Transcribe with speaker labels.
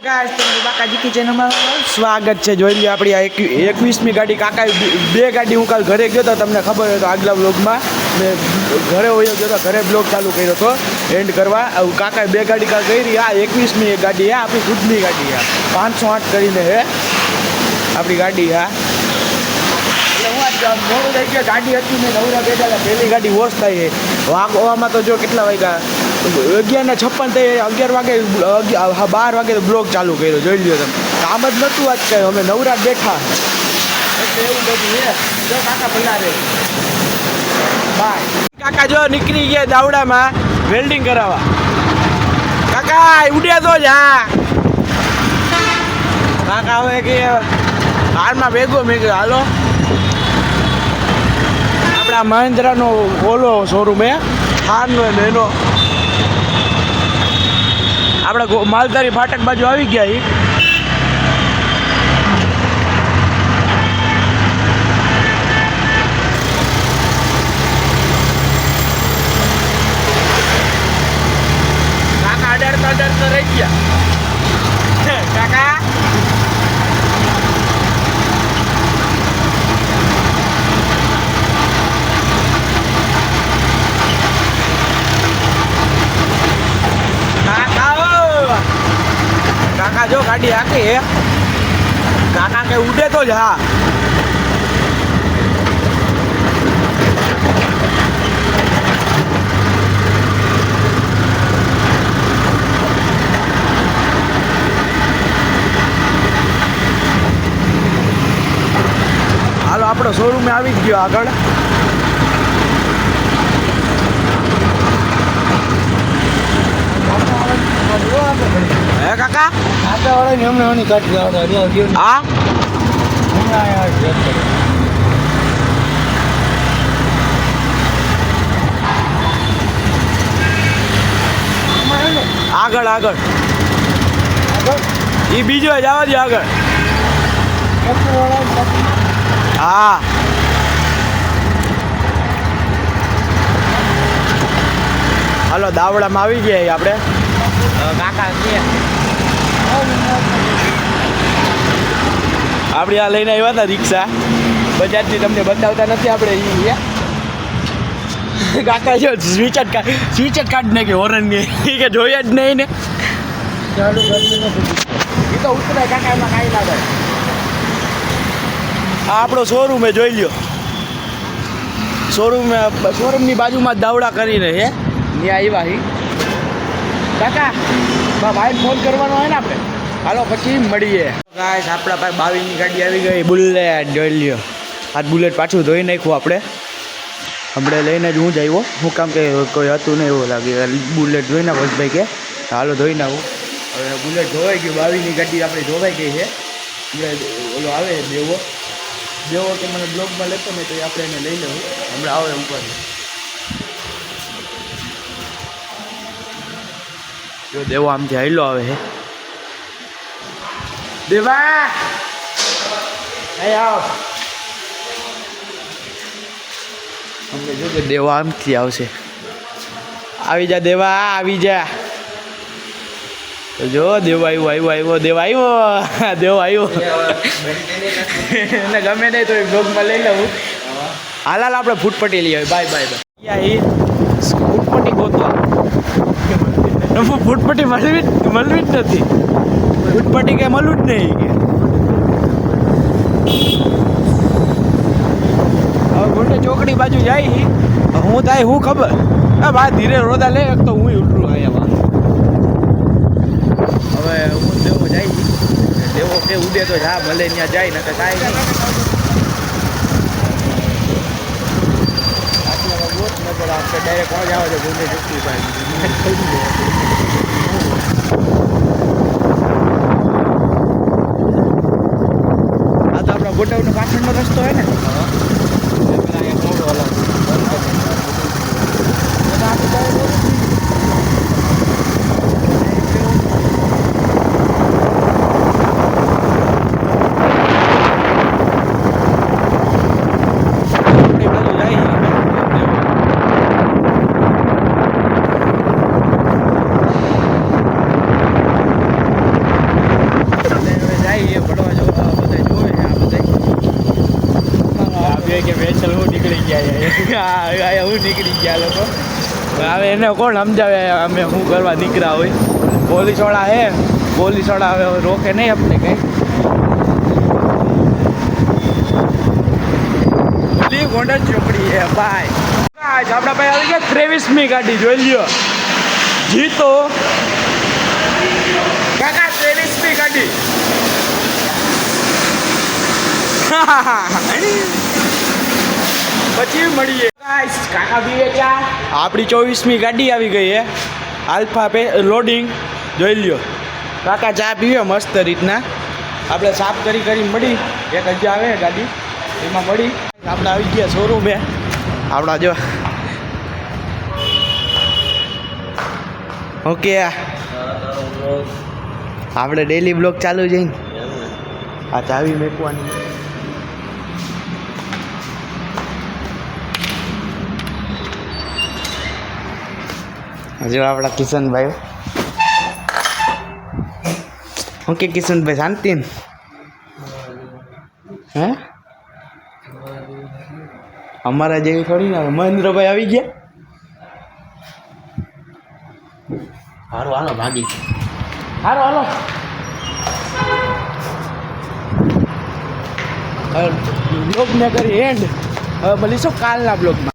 Speaker 1: Guys તમારું બાકાજી ચેનલમાં સ્વાગત છે। જોઈ લો આપણી આ 21મી ગાડી કાકાએ બે ગાડી હું કાલ ઘરે ગયો તો તમને ખબર હોય તો આગલા બ્લોગમાં મેં ઘરે વયો ગયો તો ઘરે બ્લોગ ચાલુ કર્યો હતો એન્ડ કરવા। કાકાએ બે ગાડી કાલ કરી આ 21મી એક ગાડી આપણી ખુદની ગાડી 508 કરીને હે આપણી ગાડી એટલે હું આજ મોડું થઈ ગયો ગાડી હતી મેં નવરા બેઠા પહેલી ગાડી વોશ થાય છે વાગવામાં તો જો કેટલા વાગ્યા 11:56 થઈ 11 વાગે 12 વાગે તો બ્લોગ ચાલુ કર્યો જોઈ લ્યો તમે કામ જ નહોતું આજ કંઈ અમે નવરા બેઠા એટલે એવું બધું છે જો કાકા ભલા રે બાય કાકા જો નીકળી ગયા દાવડામાં વેલ્ડિંગ કરાવવા કાકા ઉડ્યા તો જ કાકા હવે કે કારમાં ભેગો મેં કહ્યું હાલો આપણા મહિન્દ્રાનો ઓલો શોરૂમ હે થારનો એનો આપણે માલધારી ફાટક બાજુ આવી ગયા કાકા અડાડતા રહી ગયા કાકા કાકા જો ગાડી આખી કાકા કે ઉડે તો જ હાલો આપણો શોરૂમ આવી જ ગયો આગળ હે કાકા કાકા વાળા ને હમણાં કાઢી હા આગળ આગળ એ બીજો જવા દે આગળ હા હાલો દાવડામાં આવી ગયા આપણે કાકા આપણે આ લઈને આવ્યા હતા રિક્ષા બજાજની તમને બતાવતા નથી આપણે કાકા જો સ્વિચ જ કાઢી નાખી હોરનની કે જોઈએ જ નહીં ને ચાલુ એ તો ઉતરાય કાકા એમાં કાંઈ ના થાય આ આપણો શોરૂમ એ જોઈ લ્યો શોરૂમની બાજુમાં જ દાવડા કરીને છે ત્યાં આવ્યા કાકા ભાઈ ફોન કરવાનો હોય ને આપણે હાલો પછી મળીએ ગાઈસ આપણા પાસે 22ની ગાડી આવી ગઈ બુલેટ જોઈ લ્યો આ બુલેટ પાછું ધોઈ નાખ્યું આપણે લઈને જ હું જ આવ્યો હું કામ કે કોઈ હતું નહીં એવું લાગે બુલેટ ધોઈ નાખો ભાઈ કે હાલો ધોઈ નાખું હવે બુલેટ ધોવાઈ ગયું 22ની ગાડી આપણે ધોવાઈ ગઈ છે ઓલો આવે દેવો કે મને બ્લોગમાં લેતો ને તો આપણે એને લઈ લેવું હમણાં આવે ઉપર જો દેવો આમથી હાઈલો આવે હે દેવા આવ અમને જો કે દેવા આમથી આવશે આવી જા દેવા આવી જા જો દેવા આવ્યો દેવા આવ્યો એને ગમે નહીં તો બ્લોગમાં લઈ લઉં હાલ આપણે ફૂટપટ્ટી લઈ આવી બાય ફૂટપટ્ટી ગોતવા ફૂટપટ્ટી મળવી જ નથી ફૂટપટ્ટી કે મળવું જ નહીં હવે ગોટે ચોકડી બાજુ જાય હું થાય હું ખબર હા ભાઈ ધીરે રોદા લે તો હું ઉલટું અહીંયા હવે હું દેવો જાય દેવો કે ઉડે તો જા ભલે ત્યાં જાય ને તો કાંઈ નહીં બહુ નજર આપશે ડાયરેક્ટ કોણ આવે છે ગુંડે ચૂકી ભાઈ આ તો આપણા ગોટાઉનો પાછળનો રસ્તો હોય ને કે વેચલ હું નીકળી ગયા હું નીકળી ગયા લોકો હવે એને કોણ સમજાવે અમે શું કરવા નીકળ્યા હોય પોલીસવાળા હે પોલીસવાળા હવે રોકે નહીં આપણે કંઈ ગોંડલ ચોકડી હે ભાઈ આપણા ભાઈ આવી ગયા 23મી ગાડી જોઈ લ્યો જીતો કાકા 23મી ગાડી પછી મળીએ કાકા બી ક્યાં આપણી 24મી ગાડી આવી ગઈ હે આલ્ફા પે લોડિંગ જોઈ લ્યો કાકા ચા પીવે મસ્ત રીતના આપણે સાફ કરી મળી એક હજી આવે ગાડી એમાં મળી આપણે આવી ગયા શોરૂમે આપણા જો ઓકે આપણે ડેલી બ્લોગ ચાલુ જઈને આ ચાવી મેકવાની હજુ આપણા કિશનભાઈ ઓકે કિશનભાઈ શાંતિ ને હે અમારા જેવી થોડી ના મહેન્દ્રભાઈ આવી ગયા હારો હાલો ભાગી હારો હાલો બ્લોગ ને કરી એન્ડ હવે મળીશું કાલના બ્લોગમાં